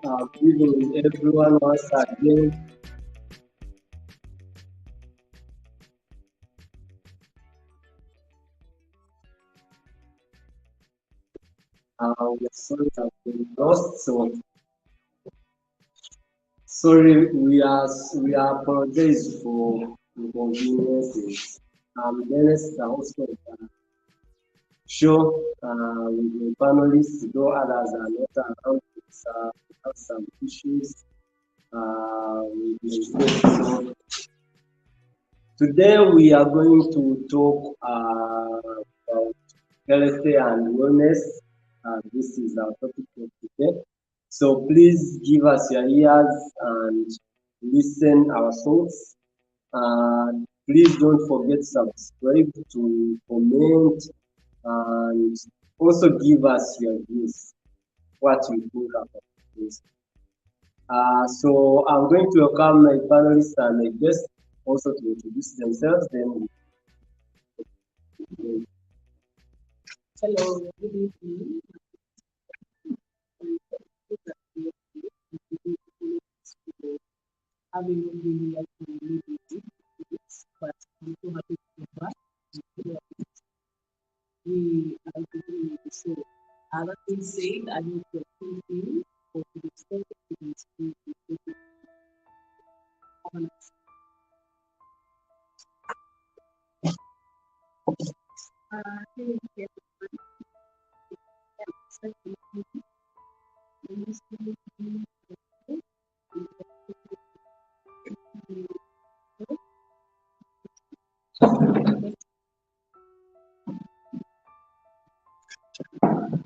Good evening, everyone, once again. We're sorry I've been lost, so sorry. We are apologize for inconveniences. Dennis, the host of the show, with the panelists, though others are not around, we have some issues with the so today we are going to talk about health and wellness. This is our topic for today. So please give us your ears and listen our thoughts. Please don't forget to subscribe, to comment, and also give us your views, what you think about this. So I'm going to welcome my panelists and my guests also to introduce themselves. Then Hello, good evening. Having not been here to lead this, but I'm so happy to be back. We are doing it. So, that being said, I need to thank you for the extent of this.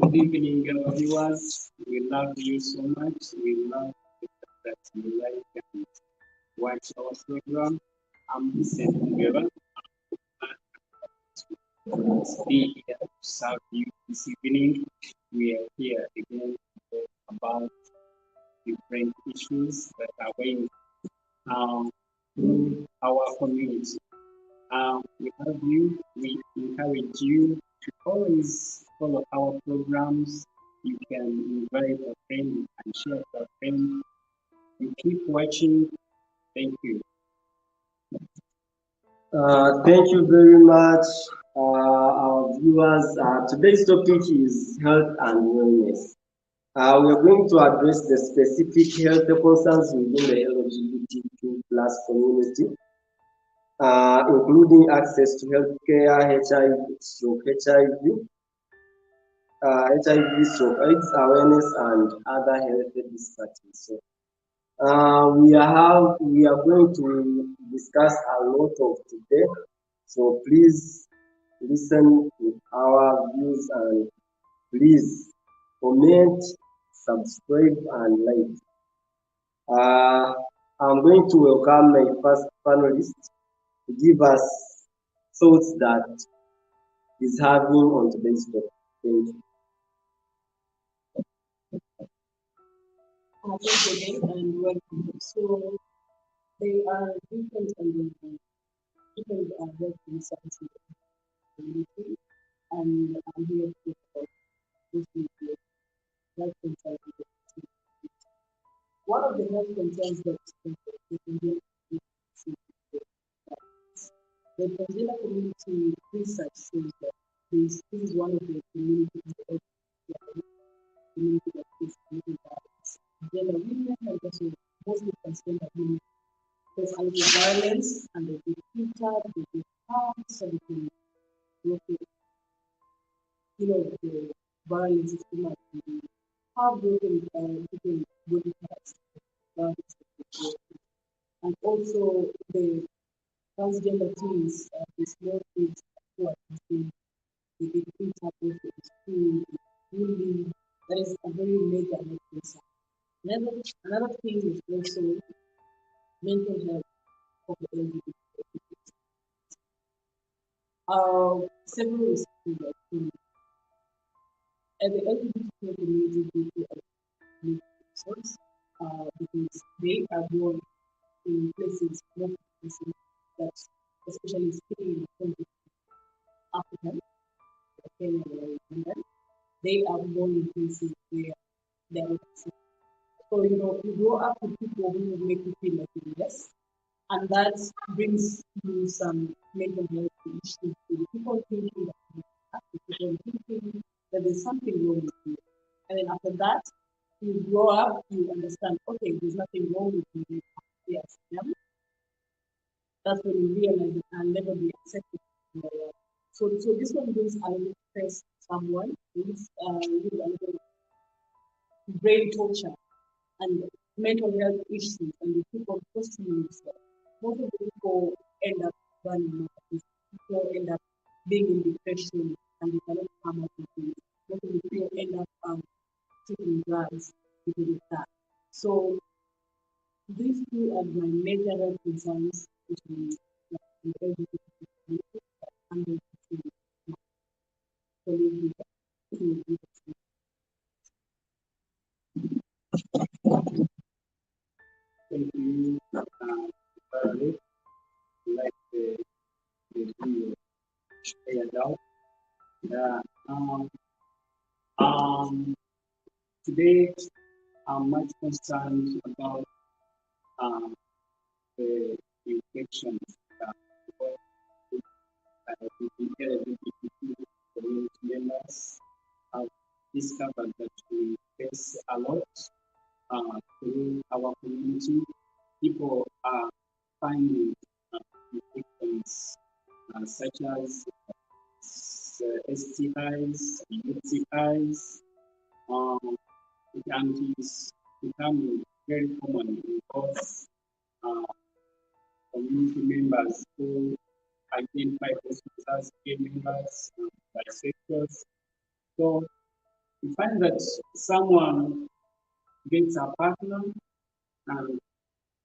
Good evening, viewers. We love you so much. We love that you like and watch our program. I'm Vincent Ngera. Be here to serve you this evening. We are here again to talk about different issues that are going through our community. We encourage you to always follow our programs. You can invite a friend and share with a friend. You keep watching. Thank you. thank you very much, our viewers. Today's topic is health and wellness. We are going to address the specific health concerns within the LGBTQ plus community, including access to healthcare, HIV, stroke AIDS awareness, and other health disparities. So, we are going to discuss a lot of today. So please listen to our views and please comment, subscribe, and like. I'm going to welcome my first panelist to give us thoughts that is having on today's topic. Thank you. Thank you again and welcome. So they are different and different work insights in the community, and I'm here to talk about this health concerns. One of the health concerns that the Indian community research shows that this is one of the communities that community that is living violence. Gender women and also mostly transgender women face a lot of violence and they get treated, they get harmed, so they can the violence is too much. Heartbroken people body parts, and also the transgender teens, the small kids who are being they get picked up with in school, bullying. That is a very major concern. Another thing is also mental health of the LGBT. Several researchers and the LGBT community do resource because they are born in places, not places that, especially speaking in African, Kenya, and Uganda, they are born in places where they are. So So, you grow up with people who make you feel like you're less, and that brings you some mental health issues. People thinking that you have to, people thinking that there's something wrong with you. And then after that, you grow up, you understand, okay, there's nothing wrong with me. Yes, yeah. That's when you realize it can never be accepted in the world. So this one brings a little stress to someone, brings a little brain torture and mental health issues, and the people questioning themselves. Most of the people end up running mad. People end up being in depression and they cannot come up with things. Most of the people end up taking drugs because of that. So these two are my major health concerns, which is the LGBT and the Thank you. Very like the video shared out. Yeah. Um, Today I'm much concerned about um, the infections that the LGBTQ community members have discovered that we face a lot through our community. People are finding infections such as STIs, UTIs, and it's becoming very common because uh, community members who identify themselves as gay members, bisexuals. So we find that someone gets a partner and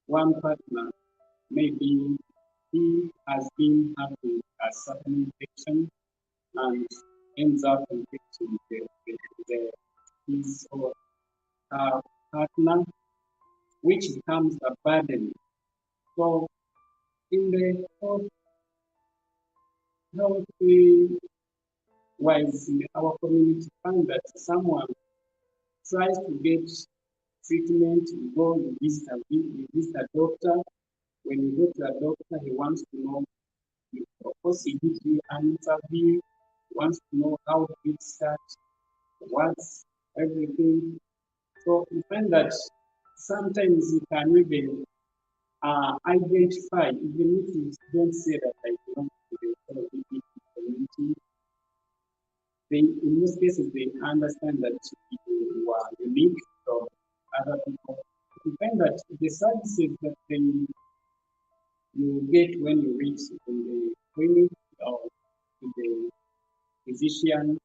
one partner maybe he has been having a certain infection and ends up infecting the his or her partner, which becomes a burden. So in the healthy wise in our community, find that someone tries to get treatment, you go, you visit a doctor. When you go to a doctor, he wants to know, of course, he gives you an interview, he wants to know how it starts, what's everything. So you find that sometimes you can even identify, even if you don't say that I belong to the LGBT community, they, in most cases, they understand that you are unique from other people. You find that the services that you get when you reach in the clinic or to the physician,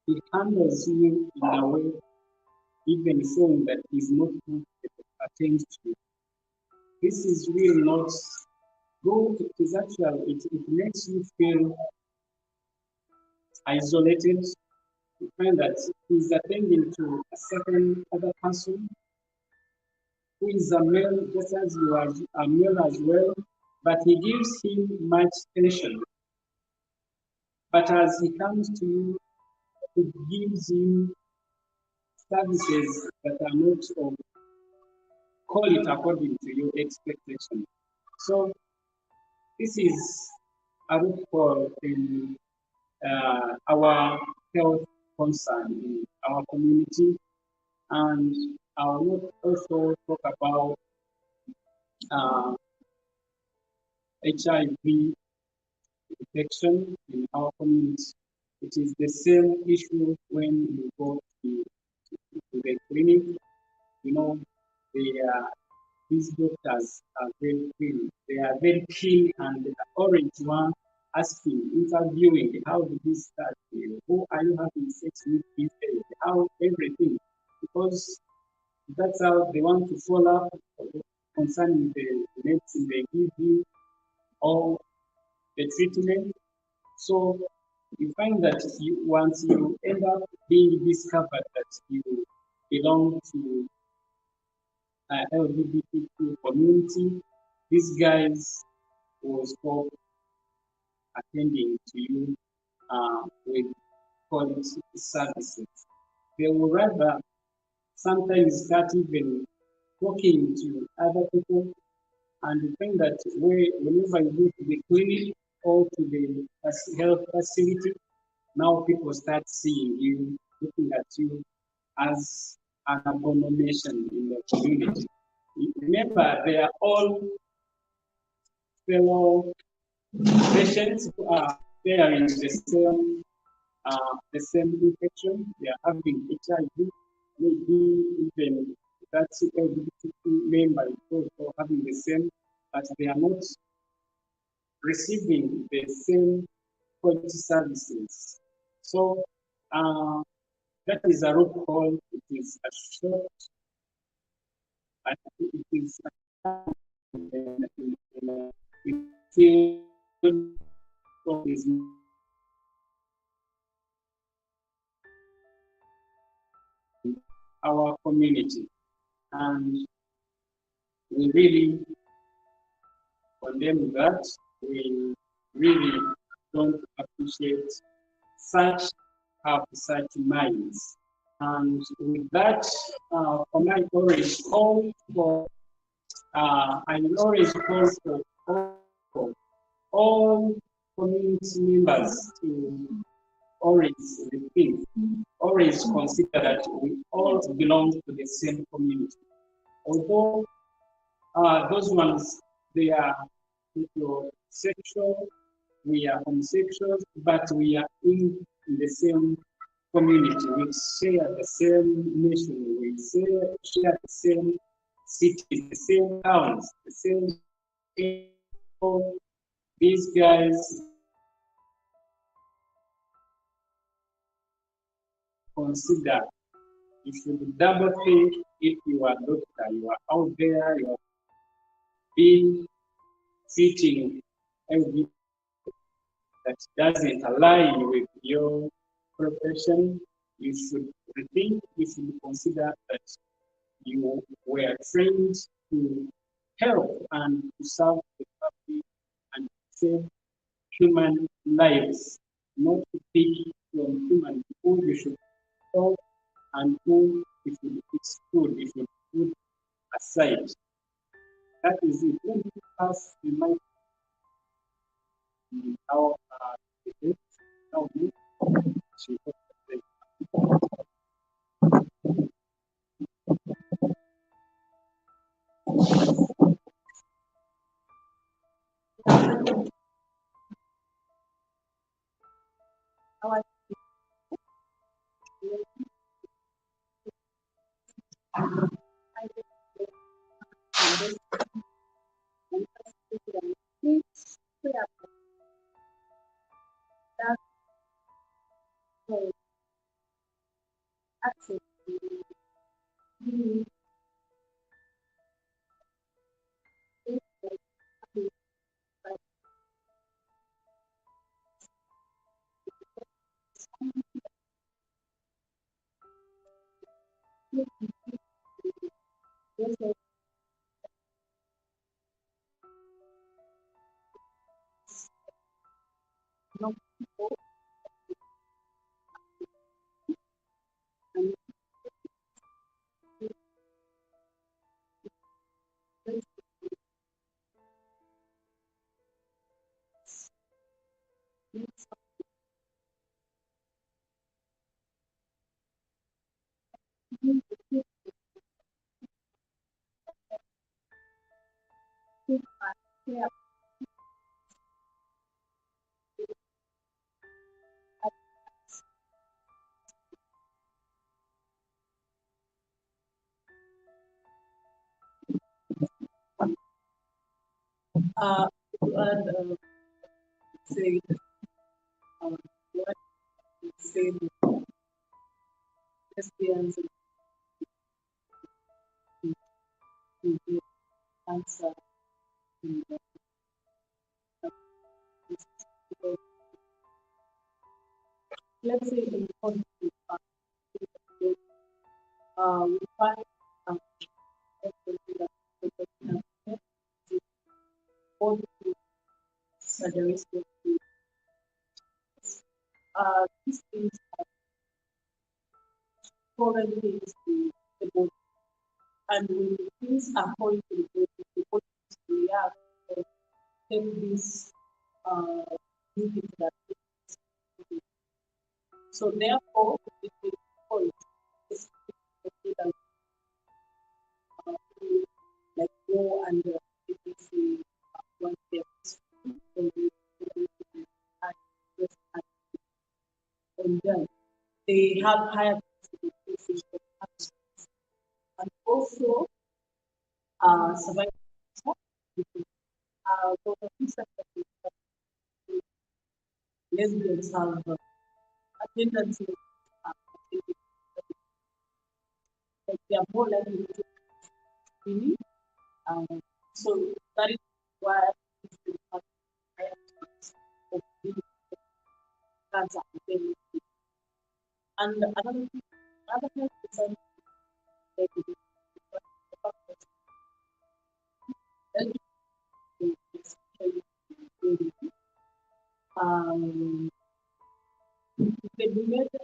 it handles you in a way even showing that he's not going to attend to you. This is really not good. It is actually, it makes you feel isolated. You find that he's attending to a certain other person who is a male, just as you are a male as well, but he gives him much attention. But as he comes to you, it gives you services that are not of call it according to your expectation. So this is a root cause in our health concern in our community, and I will also talk about uh, HIV infection in our community. It is the same issue when you go to the clinic. You know, they are, these doctors are very keen. They are very keen and they are already one asking, interviewing, how did this start? Who are you having sex with these days? How everything. Because that's how they want to follow up concerning the medicine they give you or the treatment. So you find that you, once you end up being discovered that you belong to LGBTQ community, these guys will stop attending to you with quality services. They will rather sometimes start even talking to other people, and you find that whenever you go to the clinic or to the health facility, now people start seeing you, looking at you as an abomination in the community. Remember, they are all fellow patients who are bearing the same infection. They are having HIV, maybe even that's LGBTQ member is also having the same, but they are not receiving the same quality services. So that is a loophole. It is a short, it is is our community, and we really condemn that. We really don't appreciate such such minds. And with that, for my always call for I will always call for all community members to always repeat, always consider that we all belong to the same community. Although those ones, they are heterosexual, we are homosexuals, but we are in the same community. We share the same nation, we share the same cities, the same towns, the same people. These guys consider, you should double think if you are a doctor, you are out there, you are being treating every that doesn't align with your profession. You should rethink, you should consider that you were trained to help and to serve the public and save human lives, not to pick from human who you should help and who you should exclude, you should put aside. That is it. Let me pass the mic to our debate. Now, she Our I just needs to have that whole access to the young people and needs to care and say what say lesbians and cancer and let's say in country we find all surgeries these things are foreign things to the body. And when things are falling to the body is to react and take this new thing that is. So therefore, it is point is that like go and ABC one step and then they have higher participation and also survival total lesbians have a tendency that they are more likely to be so that is why it's been higher chance of being cancer and another thing is that they could be um, the related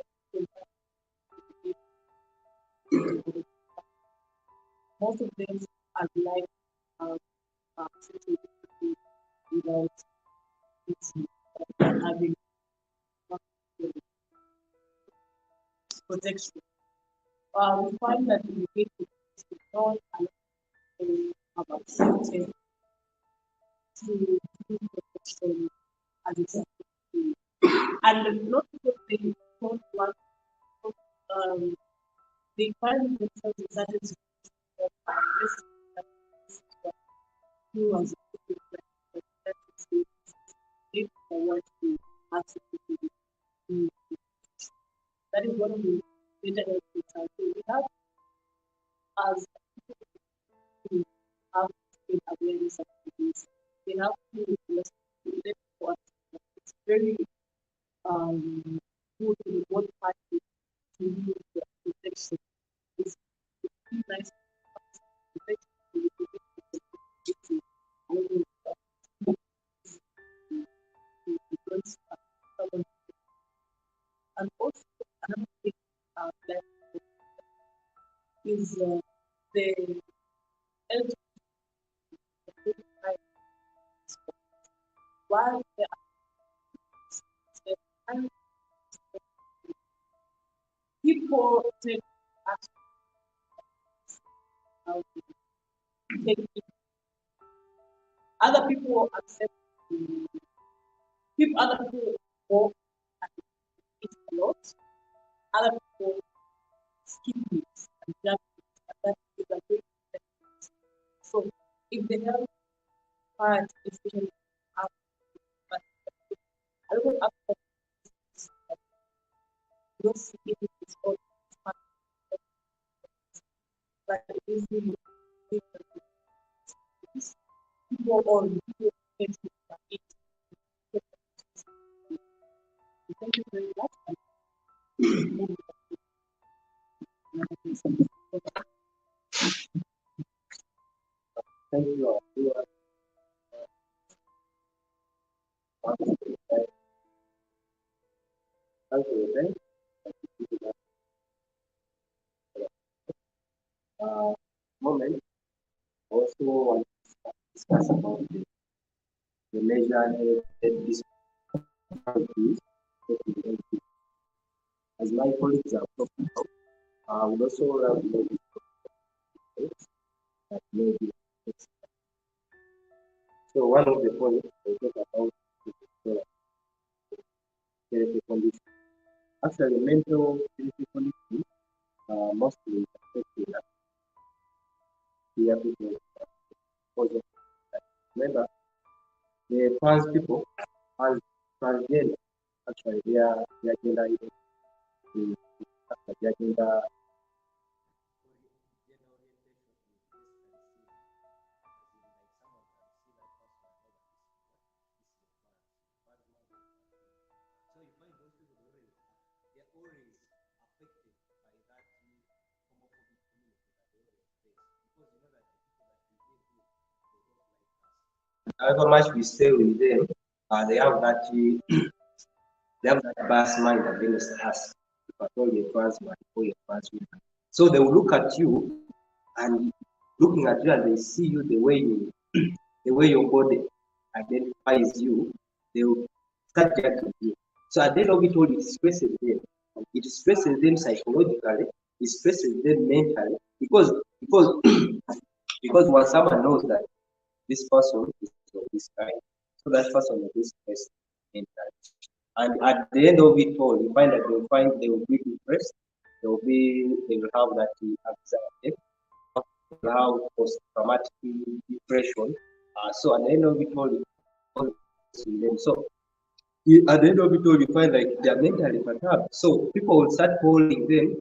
most of them are like uh, without having protection. We find that in the case of not about accepted to protection as it's and not because they don't want um, they find themselves in certain situations that who was if I want to access to that is one of the major aspects. So we have as to have awareness of this. We have to let what it's very good in both parties to use the protection. It's nice protection and also another thing that is the LGBT while the people take action how to take it. Other people accept other people go and eat a lot, other people skip it and judge it, and that is a great difference. So if the health part, especially but I don't know those is all but it is really people or people get it. Thank you very much. Thank you. Thank you. Moment. Also want to discuss about the measure disparities as my colleagues are talking about. I would also have maybe that maybe so one of the points we talk about is therapy condition. Actually, mental therapy condition mostly affecting the people. Because remember, the trans people, transgender, actually, their gender is their gender. However much we stay with them, they have that bias mind against us. If I call you trans man or you trans woman, So they will look at you, and looking at you, and they see you the way you, the way your body identifies you, they will start judging you. So at the end of it all, it stresses them. It stresses them psychologically. It stresses them mentally because because once someone knows that this person is of this kind, so that person will be stressed mentally. And at the end of it all, you find that they will be depressed. They will have that anxiety. They will have post-traumatic depression. So at the end of it all, in them. So at the end of it all, you find like they are mentally perturbed. So people will start calling them,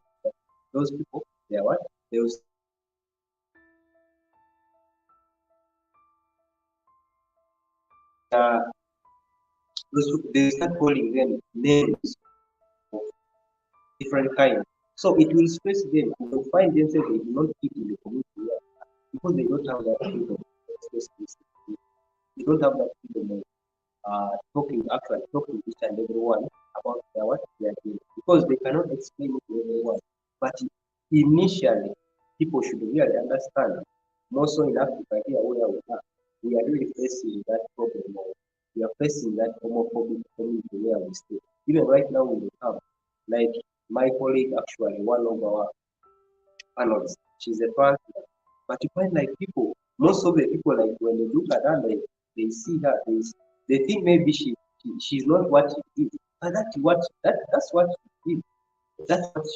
those people, they are what? They will uh, they will start calling them names of different kinds. So it will stress them. They will find themselves they do not fit in the community because they don't have that freedom of express. They don't have that freedom of talking to each and everyone about what they are doing because they cannot explain it to everyone. But initially, people should really understand. More so in Africa here where we are really facing that problem. We are facing that homophobic community where we stay. Even right now we have, like my colleague actually, one of our panelists, she's a trans, but you find like people, most of the people like when they look at her, like they see her, they think maybe she's not what she is, but that's what she is. That's what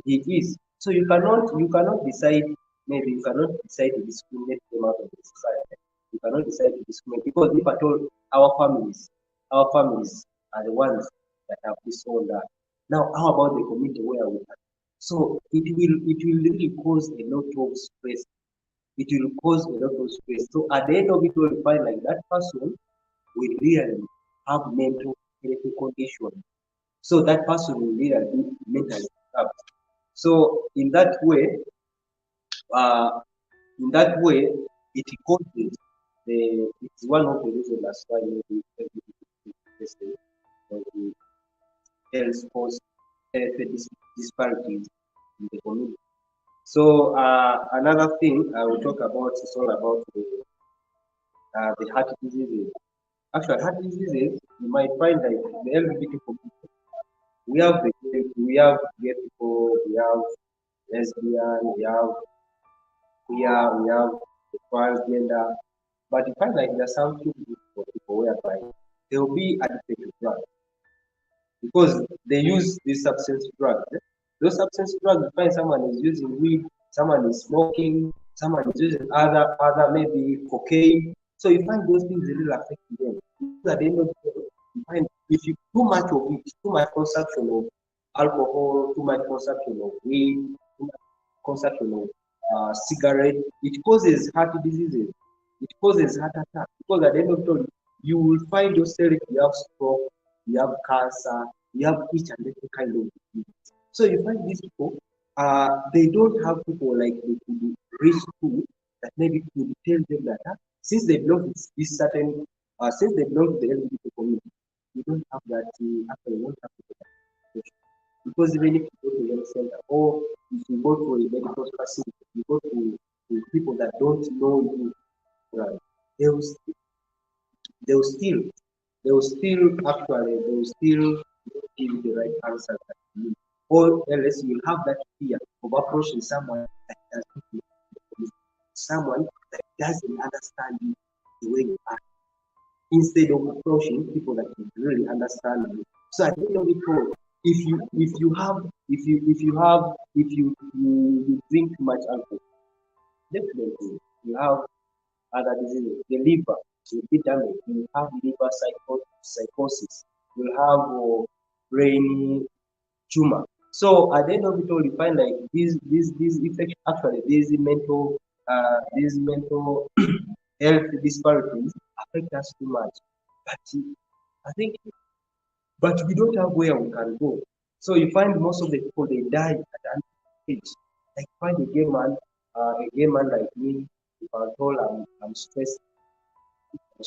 he is. So you cannot decide. Maybe you cannot decide to discriminate them out of the society. You cannot decide to discriminate because if at all our families are the ones that have disowned that. Now, how about the community where we are? So it will really cause a lot of stress. It will cause a lot of stress. So at the end of it, will find like that person will really have mental health condition. So that person will really be mentally disturbed. So uh, in that way, it causes it's one of the reasons that's why maybe LGBTQIA the health cause health disparities in the community. So another thing I will talk about is all about the heart diseases. Actually, heart diseases you might find like the LGBT community. We have gay people, we have lesbian, we have the transgender, but you find like there are some few groups of people whereby they will be addicted to drugs because they use these substance drugs. Those substance drugs, you find someone is using weed, someone is smoking, someone is using other maybe cocaine. So you find those things really affecting them. Because at the end of the day, you find if you too much of it, too much consumption of alcohol, too much consumption of weed, too much consumption of cigarette, it causes heart diseases. It causes heart attack because at the end of the day, you will find yourself you have stroke, you have cancer, you have each and every kind of disease. So you find these people, they don't have people like they could reach to that maybe could tell them that since they belong to this certain, since they belong to the LGBT community, you don't have that, actually, you don't have that. Because even if you go to a health center or if you go to a medical facility, you go to people that don't know you, right, they will, they will still, they will still give you the right answer that you need. Or else you will have that fear of approaching someone that doesn't know you, someone that doesn't understand you the way you are, instead of approaching people that can really understand you. So at the end of it all, if you drink too much alcohol, definitely you have other diseases. The liver will be damaged. You have liver psychosis. You have brain tumor. So at the end of it all, you find like these effects actually these mental health disparities affect us too much. But I think but we don't have where we can go. So you find most of the people they die at an age. Like find a gay man like me, if I'm told I'm stressed, I'll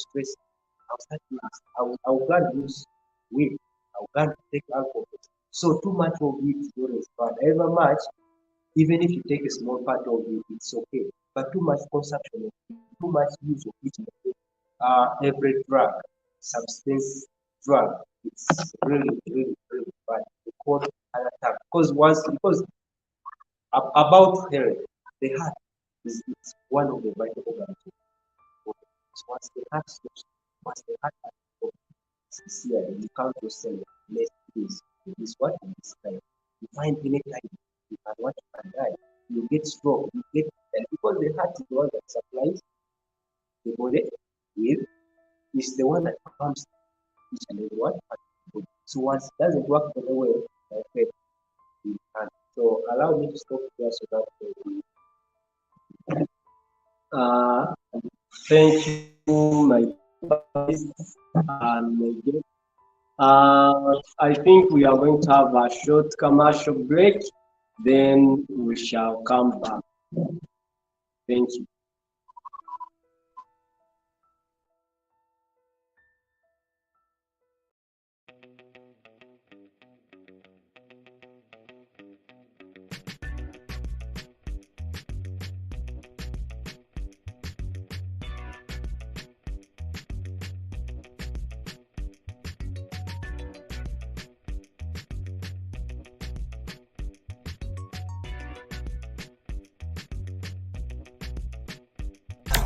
start to use, I'll go and use weed, I'll go and take alcohol. So too much of it is not bad. However much Even if you take a small part of it, it's okay. But too much consumption, too much use of it, every drug, substance drug, it's really bad. They cause heart attack because about health, the heart is one of the vital organs of the body. So once the heart stops, once the heart stops, sincerely, you can't just say less this what in this time. You find anytime you can watch and die. You get stroke, you get because the heart is the one that supplies the body with is the one that pumps each and every one part of the body. So once it doesn't work very well, like you can. So allow me to stop here so that uh, thank you, my panelists and my guests. I think we are going to have a short commercial break, then we shall come back. Thank you.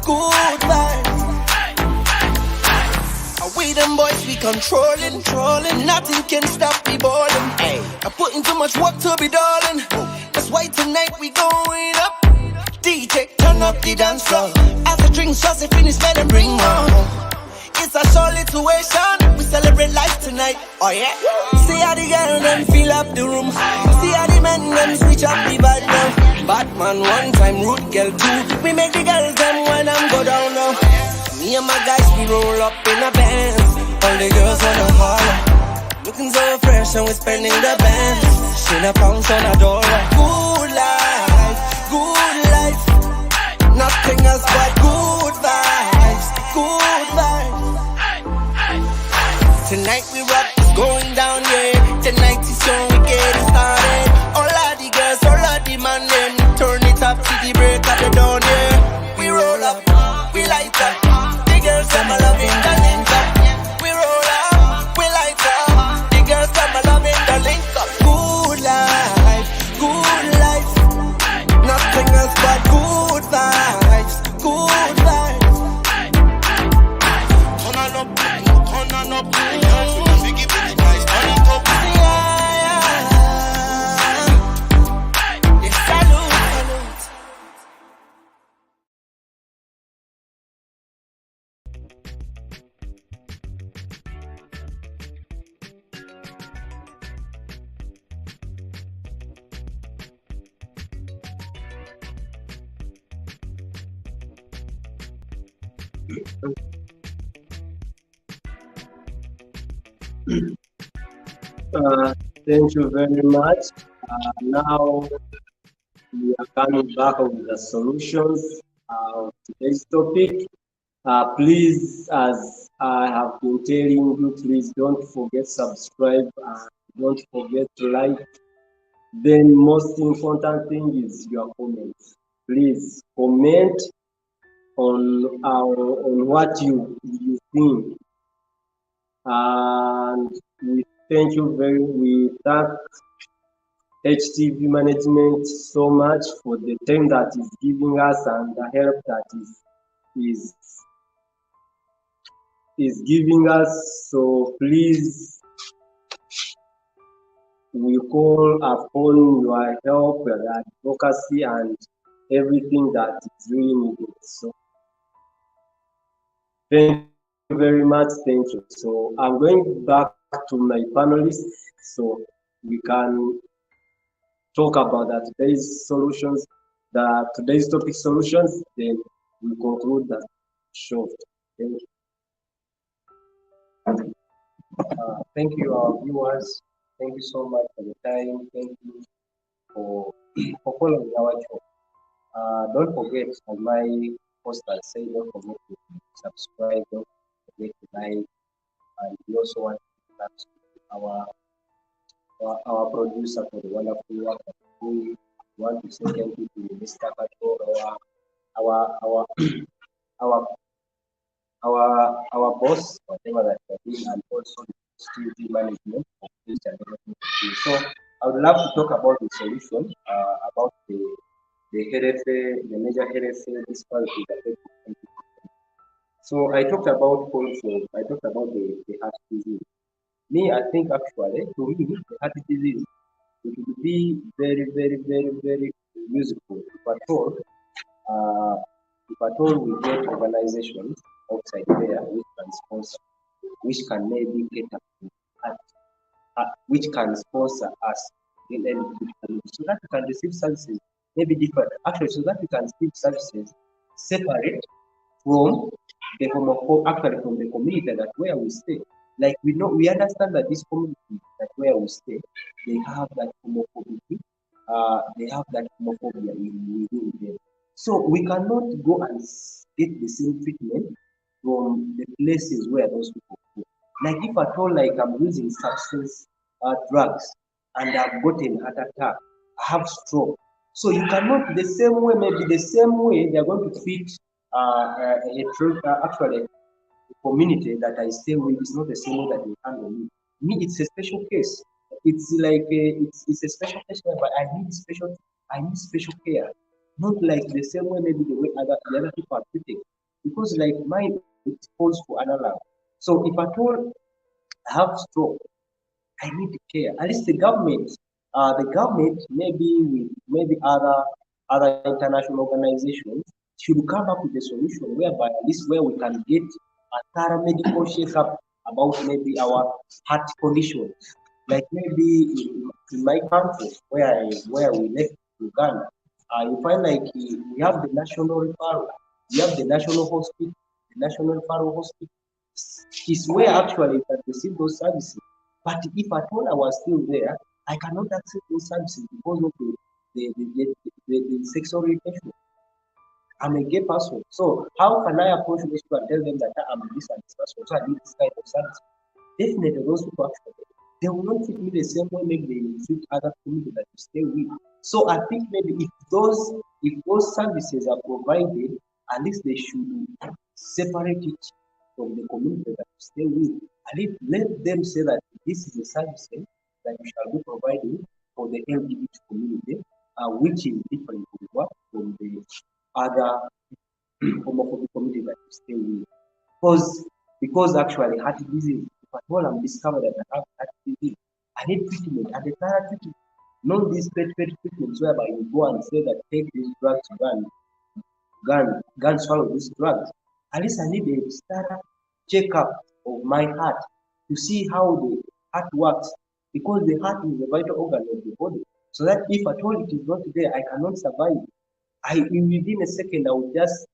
Good vibes. We them boys, we controlling. Nothing can stop me balling. Hey, I'm putting too much work to be darling. That's why tonight we going up. DJ, turn up the dance floor. As the drinks just finish, let them bring more. It's a solid situation. We celebrate life tonight. Oh yeah. See how the girl them fill up the room. See how the men them switch up the vibe now. Batman one time, root girl two. We make the girls them when I'm go down now. Me and my guys we roll up in a Benz. All the girls wanna holler. Looking so fresh and we spending the bands. Shit a pounds on a dollar. Good life, good life. Nothing else but good vibes, good vibes. Tonight we rock, it's going down, yeah. Tonight is when we get it started. All of the girls, all of the man, them turn it up to the break of the dawn, yeah. We roll up, we light up. The girls, them a loving the link up. We roll up, we light up. The girls, them a loving the link up. Good life, good life. Nothing else but good vibes, good vibes. Turn on up, turn on up. We give it the nice, turn it up. Yeah, salute, salute. Thank you very much. Now we are coming back with the solutions of today's topic. Please, as I have been telling you, please don't forget subscribe and don't forget to like. Then most important thing is your comments. Please comment on what you think, and we thank HTV management so much for the time that is giving us and the help that is is giving us. So please, we call upon your help, your advocacy, and everything that is really needed. So thank you very much. Thank you. So I'm going back to my panelists so we can talk about today's solutions, today's topic solutions. Then we conclude that show. Thank you. Thank you, our viewers. Thank you so much for the time. Thank you for for following our show. Don't forget, as my posters say, don't forget to subscribe, don't forget to like, and we also want to thank our producer for the wonderful work that we do. want to say thank you to Mr. Pato, our our our our boss, whatever that you're doing, and also the security management of each and everything. So I would love to talk about the solution, about the health, the major health disparities affecting. So I talked about also, I talked about the heart disease. Me, I think actually, to me, the heart disease, it would be very, very, very, very useful uh, if at all we get organizations outside there which can sponsor, which can maybe get up to which can sponsor us in any community so that we can receive services maybe different. Actually, so that we can receive services separate from the homophobe, actually from the community that where we stay. Like we know, we understand that this community that where we stay, they have that homophobia, they have that homophobia within them. So we cannot go and get the same treatment from the places where those people go. Like if at all, like I'm using substance drugs and I've gotten heart attack, I have stroke. So you cannot the same way, maybe the same way they're going to treat actually the community that I stay with is not the same way that they handle me. Me, it's a special case. It's like it's a special case whereby I need special care. Not like the same way maybe the way the other people are treated. Because like mine it falls for another. So if at all I have stroke, I need care. At least the government maybe with maybe other international organizations should come up with a solution whereby at least where we can get a thorough medical checkup about maybe our heart condition. Like maybe in my country where we left Uganda, you find like we have the national referral, we have the national hospital, the national referral hospital is where actually you can receive those services. But if at all I was still there, I cannot access those services because of the sexual orientation. I'm a gay person. So how can I approach those people and tell them that I'm this and this person? So I need this kind of service. Definitely those people actually they will not treat me the same way maybe they will treat other community that you stay with. So I think maybe if those services are provided, at least they should separate it from the community that you stay with. At least let them say that this is a service that you shall be providing for the LGBT community, which is different from what from the other homophobic community that you stay with. Because actually heart disease, if at all I'm discovered that I have heart disease, I need treatment and the thorough treatment. Not these pet treatments whereby you go and say that take this drug to gun swallow this drug. At least I need a thorough checkup of my heart to see how the heart works. Because the heart is the vital organ of the body. So that if at all it is not there, I cannot survive. Within a second I'll just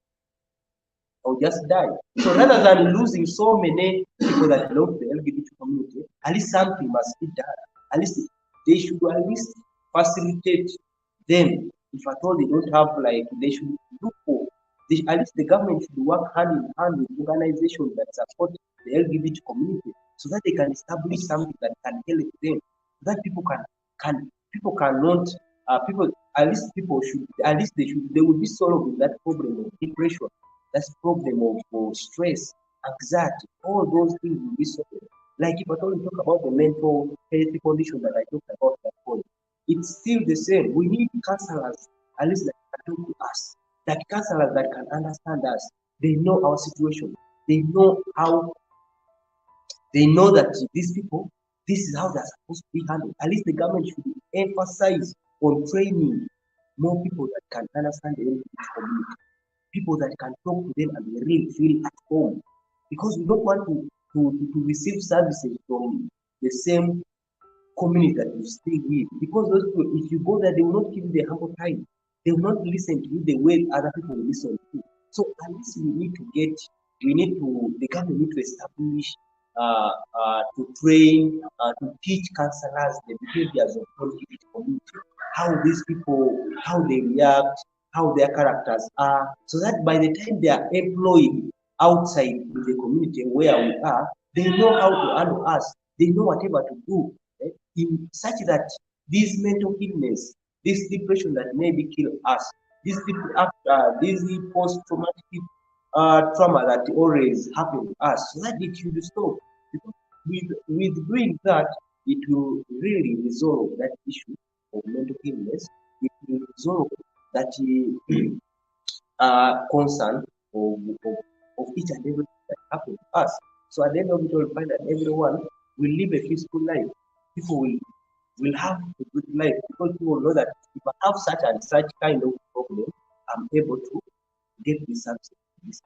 die. So rather than losing so many people that belong to the LGBT community, at least something must be done. At least they should at least facilitate them. If at all they don't have like they should look for at least the government should work hand in hand with organizations that support the LGBT community so that they can establish something that can help them. So that people cannot people at least people should at least they will be solving that problem of depression, that's problem of stress, anxiety, all those things will be solved. Like if at all we talk about the mental health condition that I talked about that point, it's still the same. We need counselors, at least that can talk to us, that counselors that can understand us. They know our situation. They know how they know that these people, this is how they're supposed to be handled. At least the government should emphasize on training more people that can understand the LGBT community, people that can talk to them and they really feel at home. Because we don't want to receive services from the same community that you stay with. Because those people, if you go there, they will not give you the humble time. They will not listen to you the way other people will listen to you. So at least the government need to establish, to train, to teach counselors the behaviors of LGBT community, how these people, how they react, how their characters are, so that by the time they are employed outside in the community where we are, they know how to handle us. They know whatever to do in such that this mental illness, this depression that maybe kill us, this post-traumatic trauma that always happen to us, so that it should stop. Because with doing that, it will really resolve that issue of mental illness. It will resolve that concern of each and everything that happens to us. So at the end of it, we'll find that everyone will live a peaceful life. People will have a good life because people know that if I have such and such kind of problem, I'm able to get this service. This.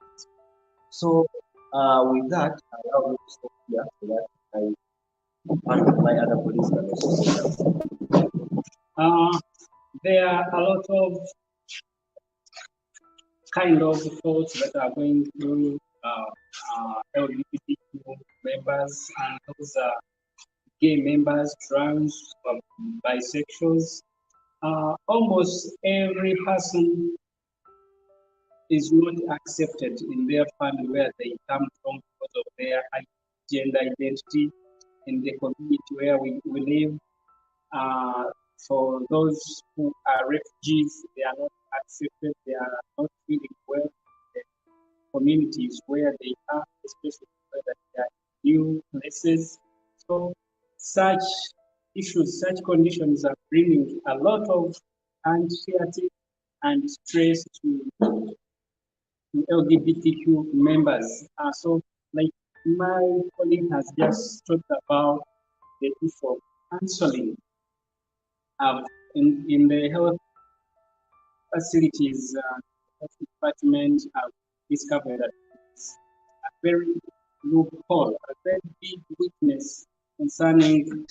So with that, I will stop here so that I want my other colleagues can also say something. There are a lot of kind of thoughts that are going through LGBTQ members, and those are gay members, trans, bisexuals. Almost every person is not accepted in their family where they come from because of their gender identity in the community where we live. For those who are refugees, they are not accepted, they are not feeling well in the communities where they are, especially where they are new places. So such issues, such conditions are bringing a lot of anxiety and stress to LGBTQ members. So, like my colleague has just talked about the issue of counseling in the health facilities, health department have discovered that it's a very loophole, a very big weakness concerning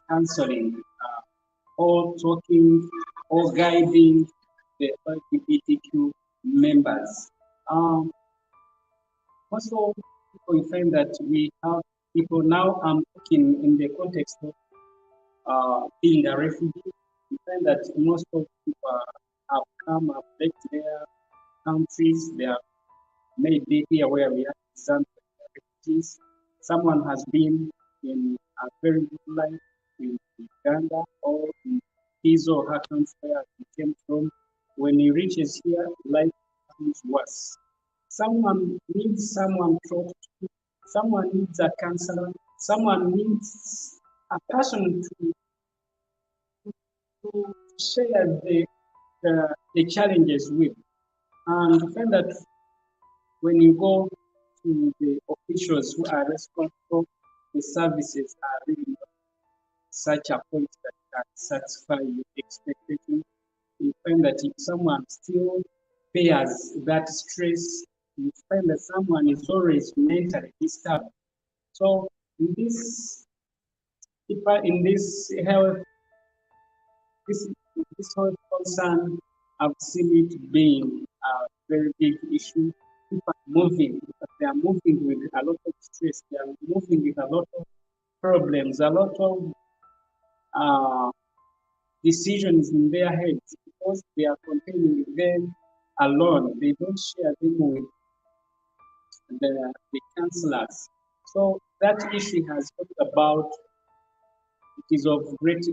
counseling, or talking or guiding the LGBTQ members. Also, we find that we have people now. I'm talking in the context of being a refugee. We find that most of people have come, have left their countries. They are maybe here where we are some refugees. Someone has been in a very good life in Uganda or in his or her country where he came from. When he reaches here, life becomes worse. Someone needs someone to talk to. Someone needs a counselor. Someone needs a person to share the challenges with. And I find that when you go to the officials who are responsible, the services are really not such a point that can satisfy your expectation. You find that if someone still bears that stress, you find that someone is always mentally disturbed. So in this health, this this health concern, I've seen it being a very big issue. People are moving, but they are moving with a lot of stress. They are moving with a lot of problems, a lot of uh, decisions in their heads because they are containing them alone. They don't share them with the counselors. So that issue has talked about. It is of great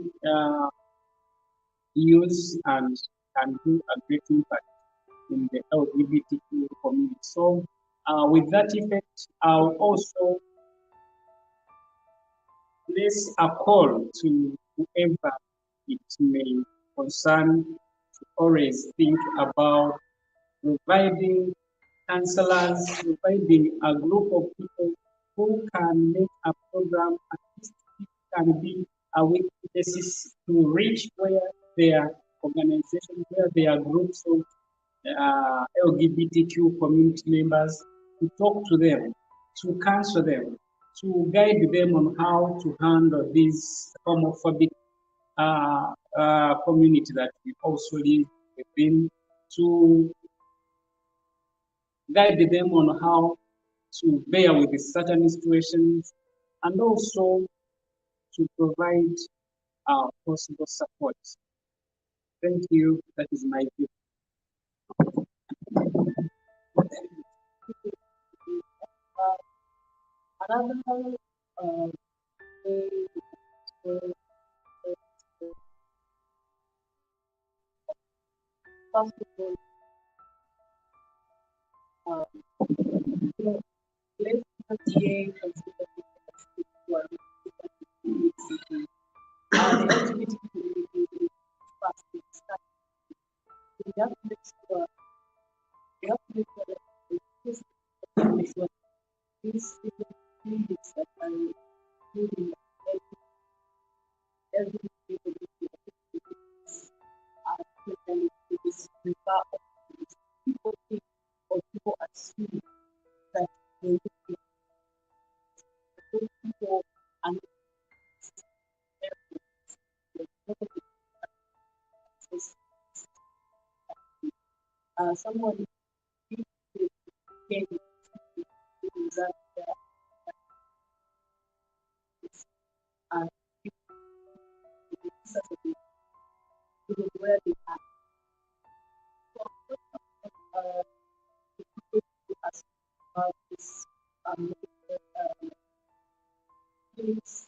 use and can do a great impact in the LGBTQ community. So with that effect, I'll also place a call to whoever it may concern to always think about providing counselors, providing a group of people who can make a program, at least it can be a weekly basis to reach where their organization, where their groups of LGBTQ community members, to talk to them, to counsel them, to guide them on how to handle this homophobic community that we also live within, to guide them on how to bear with certain situations, and also to provide possible support. Thank you. That is my view. Another thing first of all, you know, let's not here consider it as equal. The LGBT community is fast and stuck. We have to make sure, we have to make sure that this make sure these different communities that are including LGBT community are taken to this regard of people think or people assume that they will be those people and someone came to that uh, people where they are. Uh, people ask about this uh, feelings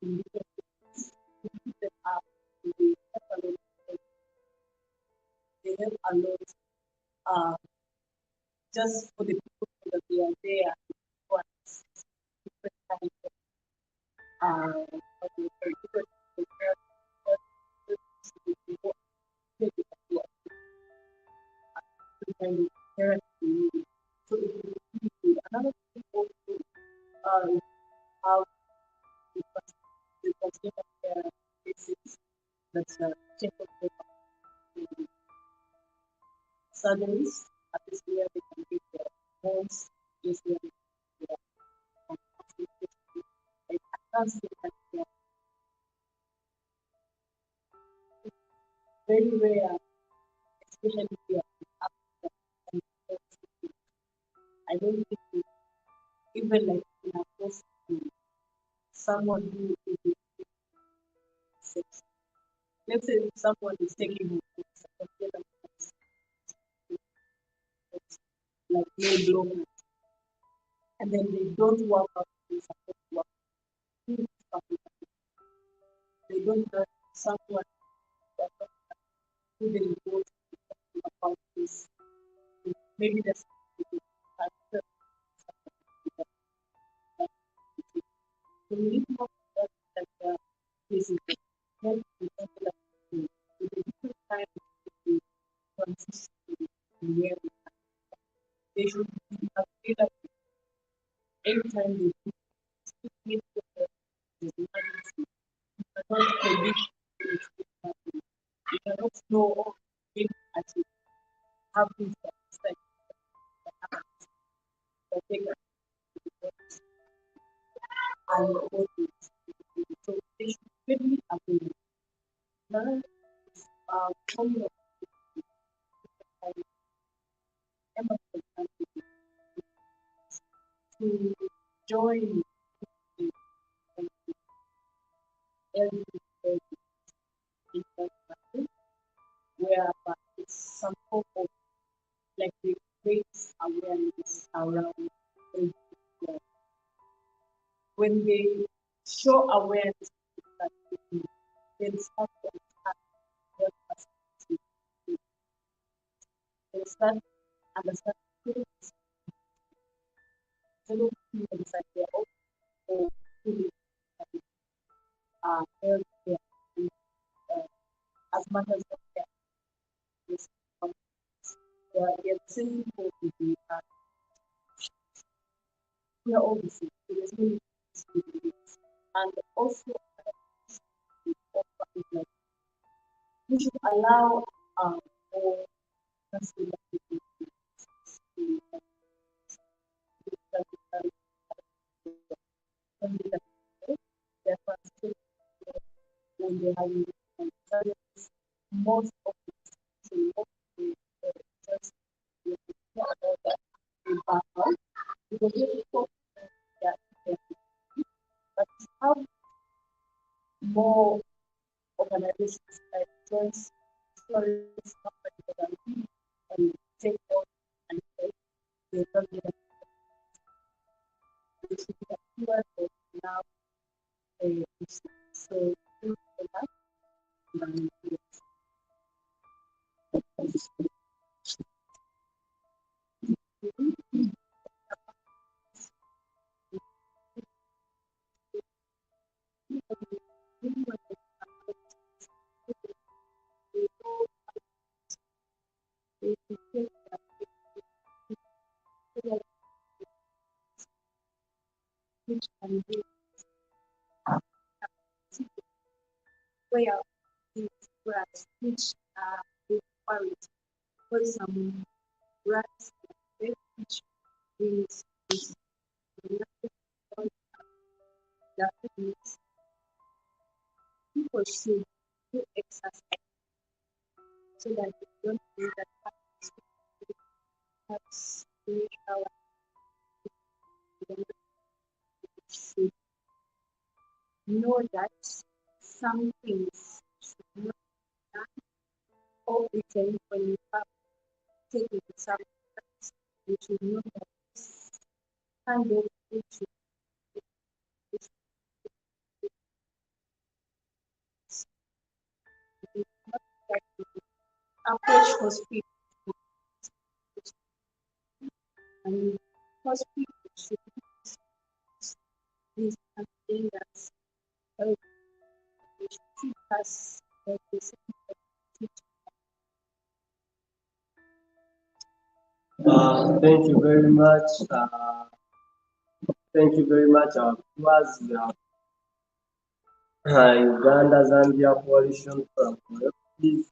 in different ways. That are they help a lot, they help a lot just for the people that they are there for different kinds of different therapy. So it will be good. Another thing also how the consumer care cases that's check up the surgeries at this where they can get their homes is where they can get their advanced care. Very rare, especially here in Africa. And I don't think even like in a post someone who is sex. Let's say someone is taking like no blow and then they don't work out they support work. They don't have someone who they go to about this. Maybe that's so we need more that this is help the people with the different time to transition where they should be available anytime they speak with the emergency. You cannot predict it happening. You cannot know if actually happens at the thing and what is so they should really available. Now coming up with Emerson to join the LGBT international, whereby it's some form of like they raise awareness around LGBT. When they show awareness that then start to understand their perspective, they start understanding fellow humans that they're also feeling healthcare as much as they is they are the same people to be we are all the same. So there's no need to speak this. And also like we should allow more consumer people to their participation when they have service. Most of the most of the just about that background because we talk that but how more organizations like joint stories companies and take on and take the government for now so for that which can be where these rights which are required for some rights which means is that means people should do exercise so that they don't feel that have spiritual should know that some things should not be done or pretend when you have taken some steps. You should know that this kind of thing should be not like to approach hospital and hospital should be something that's they should treat us like the same way they treat Thank you very much. Thank you very much. Our viewers, we have Uganda Zambia Coalition from Refugees.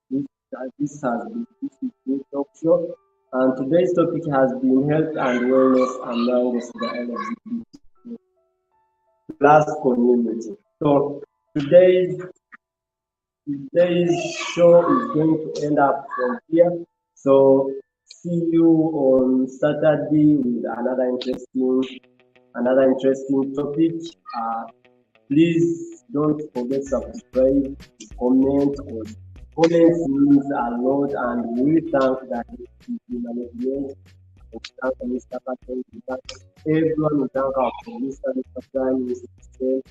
This is the talk show, and today's topic has been health and wellness amongst the LGBT plus community. So today's show is going to end up from here. So see you on Saturday with another interesting topic. Please don't forget to subscribe, comment, because comments means a lot, and we thank that the management, we thank Mr. Patel, we thank everyone, we thank our producer, Mr. Brian, Mr. Hussein,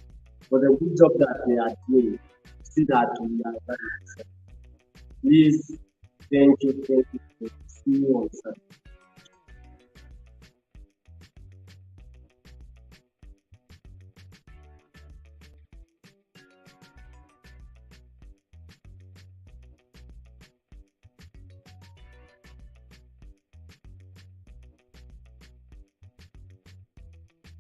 for the good job that they are doing. See that we are done. Please, thank you. See you on Saturday.